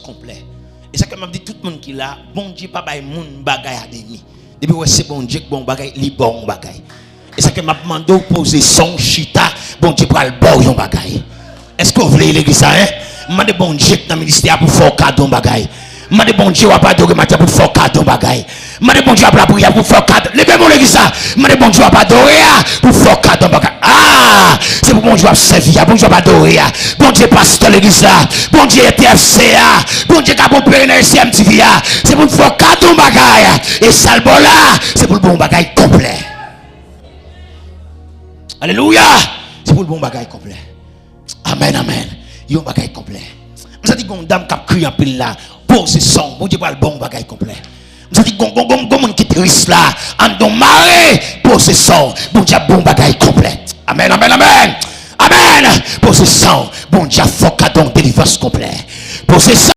complet. Et ça que m'a dit tout le monde qui là, bon Dieu pas bail moun bagay à demi. Depuis ouais c'est bon Dieu bon bagay, li bon bagay. Et ça que m'a demandé poser son chita, bon Dieu pour le bon yon bagay. Est-ce que vous voulez l'église ça hein? M'a de bon Dieu dans ministère pour faire cadeau bagay. M'a de bon Dieu va pas adorer matin pour faire cadeau bagay. M'a de bon Dieu va prier pour faire cadeau. Levez mon l'église ça. M'a de bon Dieu va pas adorer pour faire cadeau bagay. Ah, c'est pour bon Dieu va servir, bon Dieu va adorer. Bon Dieu pasteur l'église ça. Bon Dieu TFC bon Dieu qui a opéré dans CMTV c'est pour faire cadeau bagay. Et ça le bon là, c'est pour le bon bagay complet. Alléluia. C'est pour le bon bagay complet. Amen, amen. Il y a un bagay complet. Je dis qu'on dame qui a crié en pile là, pose son, bon Dieu pas le bon bagay complet. Je dis qu'on qui triste là, en don maré, pose son, bon Dieu bon bagay complet. Amen, amen, amen. Amen. Pose son, bon Dieu faut qu'à don délivrance complet. Pose son.